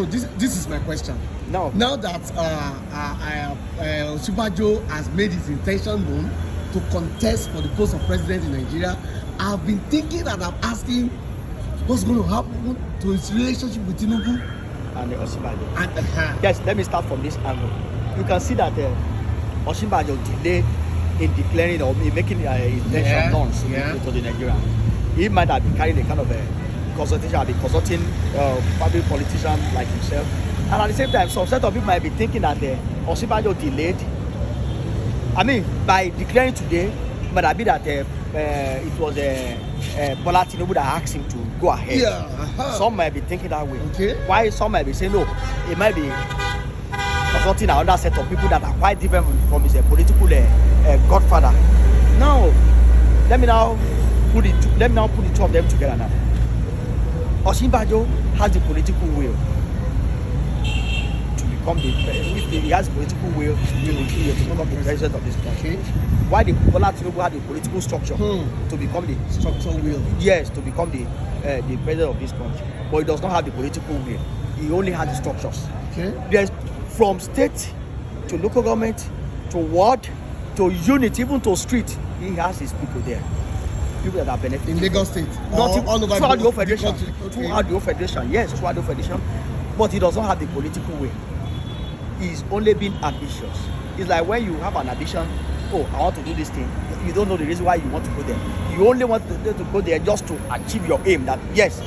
So this is my question. Now that Osinbajo has made his intention known to contest for the post of president in Nigeria, I've been thinking and I'm asking what's going to happen to his relationship with Tinubu and Osinbajo. And Yes, let me start from this angle. You can see that Osinbajo delayed in declaring or making his intention known to the Nigerians. He might have been carrying a kind of a consultation, have been consulting public politicians like himself. And at the same time, some set of people might be thinking that Osinbajo delayed. I mean, by declaring today, it might have been that it was Bola Tinubu that asked him to go ahead. Some might be thinking that way. Okay. Why some might be saying no, it might be consulting another set of people that are quite different from his political godfather. Now, let me now put the two of them together now. Osinbajo has the political will to become he has the political will to become the president of this country. Why the Bola Tinubu had the political structure to become the structural will? Yes, to become the president of this country. But he does not have the political will. He only has the structures. Okay. There's from state to local government to ward to unit, even to street. He has his people there. People that are benefiting. In Lagos State? Not all over throughout the whole federation. Okay. Throughout the whole federation, yes, throughout the whole federation. But he does not have the political will. He's only been ambitious. It's like when you have an ambition, oh, I want to do this thing. You don't know the reason why you want to go there. You only want to go there just to achieve your aim that, yes,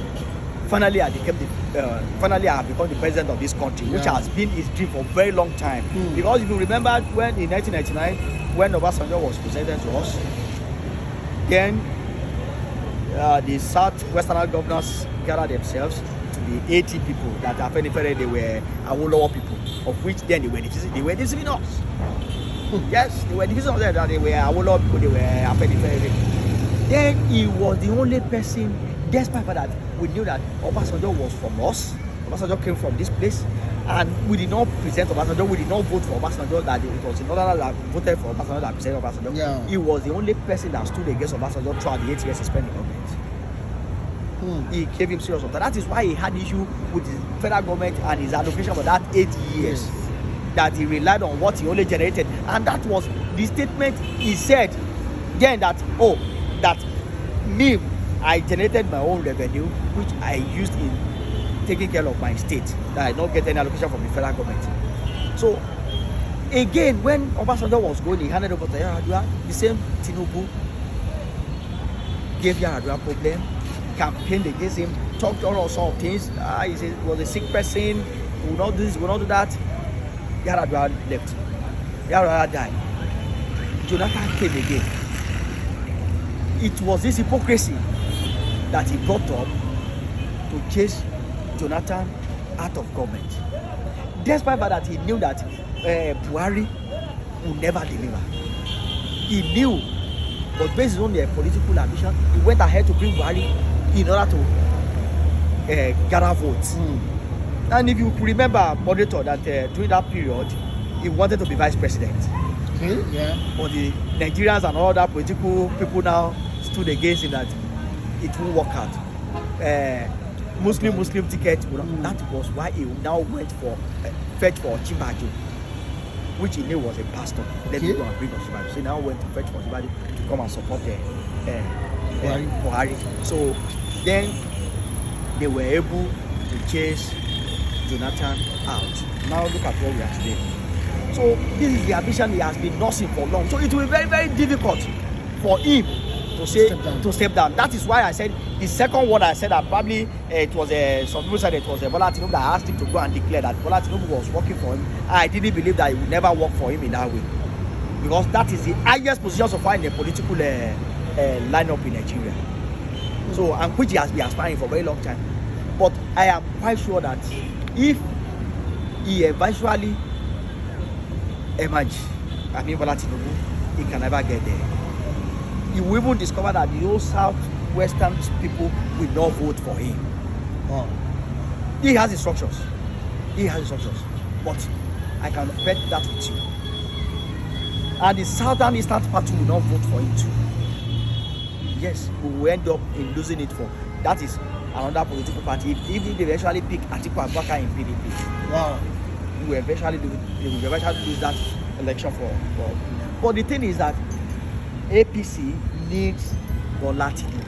finally I have become the president of this country, which has been his dream for a very long time. Because if you remember when in 1999, when Obasanjo was presented to us, then the Southwestern governors gathered themselves to be 80 people that are very, they were Awolowo people, of which then they were deceiving us. Yes, they were deceiving us that they were Awolowo people, they were very. Then he was the only person, despite that we knew that Obasanjo was from us, Obasanjo came from this place, and we did not present Obasanjo, we did not vote for Obasanjo, that it was another that voted for Obasanjo that presented Obasanjo. Yeah. He was the only person that stood against Obasanjo throughout the 8 years he spent in government. He gave him serious water. That is why he had issue with the federal government and his allocation for that 8 years. That he relied on what he only generated. And that was the statement he said then that, I generated my own revenue, which I used in taking care of my state, that I don't get any allocation from the federal government. So, again, when Obasanjo was going, he handed over to Yar'Adua, the same Tinubu gave Yar'Adua problem, campaigned against him, talked all sorts of things. He said he was a sick person, we will not do this, we will not do that. Yar'Adua left. Yar'Adua died. Jonathan came again. It was this hypocrisy that he brought up to chase Jonathan out of government. Despite that, he knew that Buhari would never deliver. He knew, but based on their political ambition, he went ahead to bring Buhari in order to gather votes. And if you remember, moderator, that during that period, he wanted to be vice president. But the Nigerians and all other political people now stood against him that it won't work out. Muslim ticket. That was why he now went for fetch for Osinbajo, which he knew was a pastor. Let me go and bring Osinbajo. So he now went to fetch for Osinbajo to come and support Buhari. So then they were able to chase Jonathan out. Now look at where we are today. So this is the ambition he has been nursing for long. So it will be very, very difficult for him to step down. That is why I said the second one. I said that probably it was some people said it was Bola Tinubu that asked him to go and declare that Bola Tinubu was working for him. I didn't believe that he would never work for him in that way, because that is the highest position so far in the political lineup in Nigeria. So, and which he has been aspiring for a very long time. But I am quite sure that if he eventually emerge, Bola Tinubu, he can never get there. He will even discover that the whole Southwestern people will not vote for him. He has instructions. But I can bet that with you. And the Southern Eastern Party will not vote for him too. Yes, we will end up in losing it for. That is another political party. If they eventually pick Atiku Abubakar in PDP, Wow. they will eventually lose that election for. But the thing is that APC needs Bola Tinubu.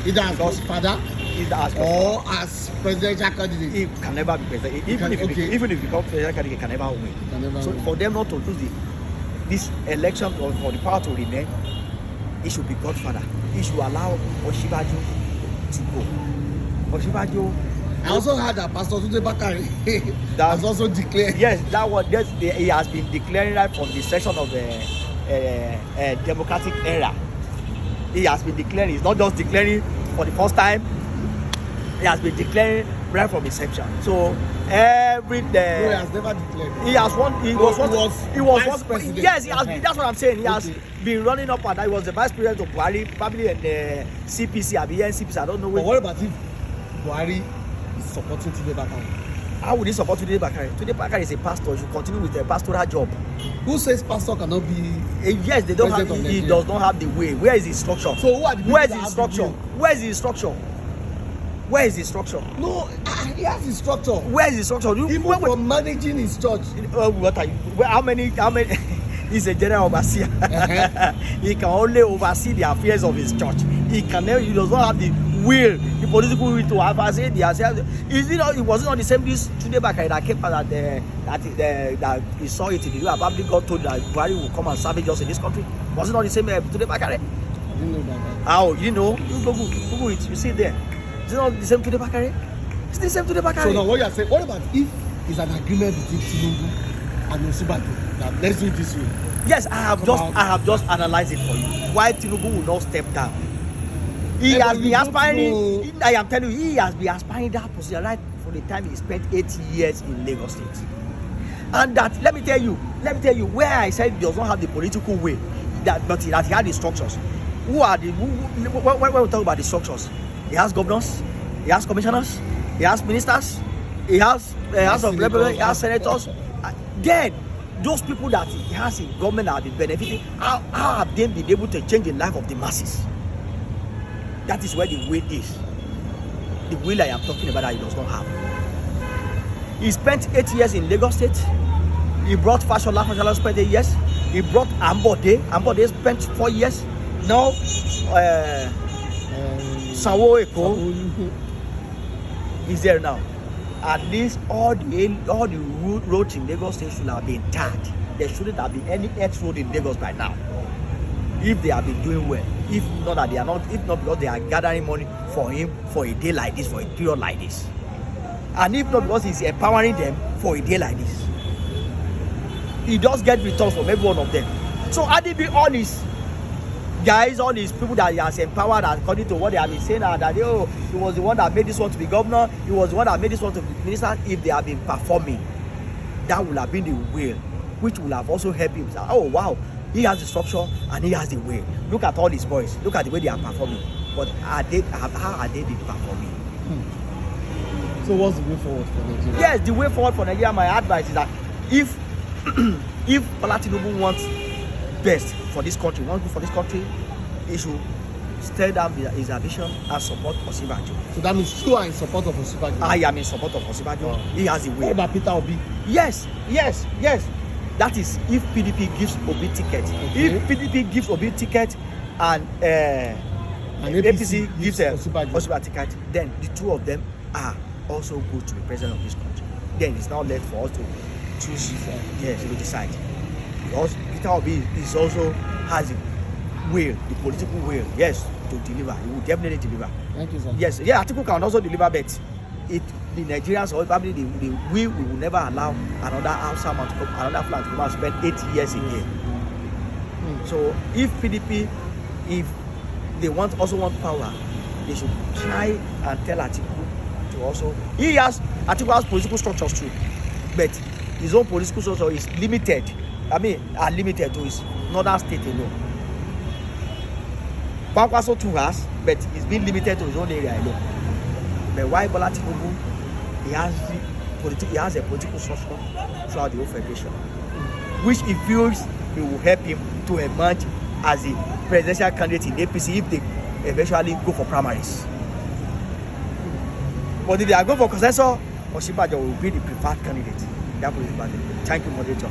Either as God's father or as presidential candidate. He can never be president. Even if he becomes presidential candidate, he can never win. So for them not to lose this election or for the power to remain, he should be Godfather. He should allow Osinbajo to go. Osinbajo. I also heard that Pastor Tunde Bakare has also declared. Yes, he has been declaring right from the section of the democratic era. He has been declaring. He's not just declaring for the first time. He has been declaring right from inception. So every day. No, he has never declared. He has won. He was vice president. Yes, he has. Okay. That's what I'm saying. He has been running up and down. He was the vice president of Buhari, probably in the CPC, or the NCPC. I don't know. But what about if Buhari is supporting Tunde Bakare? How would he support Tunde Bakare? Tunde Bakare is a pastor. He should continue with the pastoral job. Who says pastor cannot be? Yes, they don't have. He does not have the way. Where is his structure? So who are the people Where is that his have structure? the will? Where is his structure? Where is his structure? No, he has his structure. Where is his structure? Even from managing his church. What are you? How many? He's a general overseer. He can only oversee the affairs of his church. He does not have the will, the political will to oversee the affairs. It wasn't on the same this Tunde Bakare that came that he saw it in the news. Probably God told that Buhari will come and savage us in this country. Was it not the same Tunde Bakare? I didn't know about that. How? You know? You Google it. You see it there. Is it not the same Tunde Bakare? It's the same Tunde Bakare. So now what you are saying, what about if it's an agreement between Tinubu and Osinbajo that let's do it this way? Yes, I have just analyzed it for you. Why Tinubu will not step down? He has been aspiring. I am telling you, he has been aspiring that position right from the time he spent 8 years in Lagos State. And that let me tell you, where I said he does not have the political will, but he had the structures. When we talk about the structures, he has governors, he has commissioners, he has ministers, he has House of Representatives, he has senators. Then those people that he has in government have been benefiting. How have they been able to change the life of the masses? That is where the will is. The will I am talking about that he does not have. He spent 8 years in Lagos State. He brought Fashola spent 8 years. He brought Ambode spent 4 years. Now Sanwo Eko is there now. At least all the roads in Lagos State should have been tarred. There shouldn't have been any X road in Lagos by now. If they have been doing well, if not because they are gathering money for him for a day like this, for a period like this, and if not because he's empowering them for a day like this, he does get returns from every one of them. So Adibi, all these guys, all these people that he has empowered, according to what they have been saying, that he was the one that made this one to be governor, he was the one that made this one to be minister. If they have been performing, that would have been the will, which will have also helped him. Oh wow, he has the structure and he has the way. Look at all these boys. Look at the way they are performing. But how are they performing? So what's the way forward for Nigeria? Yes, the way forward for Nigeria, my advice is that if Bola Tinubu wants best for this country, he should stay down his ambition and support Osinbajo. So that means you are in support of Osinbajo? I am in support of Osinbajo. Oh. He has the way. What about Peter Obi? Yes. That is if PDP gives Obi ticket. Okay. If PDP gives Obi ticket and APC gives Osinbajo ticket, then the two of them are also good to be president of this country. Then it's now left for us to choose. Yes, to decide. Because Peter Obi is also has the will, the political will, yes, to deliver. He will definitely deliver. Thank you, sir. Yes, Atiku can also deliver, but the Nigerians or probably we will never allow another outside man to come, another flag to come and spend 8 years in here. So if PDP, if they also want power, they should try and tell Atiku to also. Atiku has political structures too, but his own political structure is limited. Are limited to his northern state alone. Kwankwaso too has, but he's been limited to his own area alone. But why Bola Tinubu? He has a political structure throughout the whole federation, which he feels it will help him to emerge as a presidential candidate in APC if they eventually go for primaries. But if they are going for consensus, Osinbajo will be the preferred candidate. That will be bad. Thank you, moderator.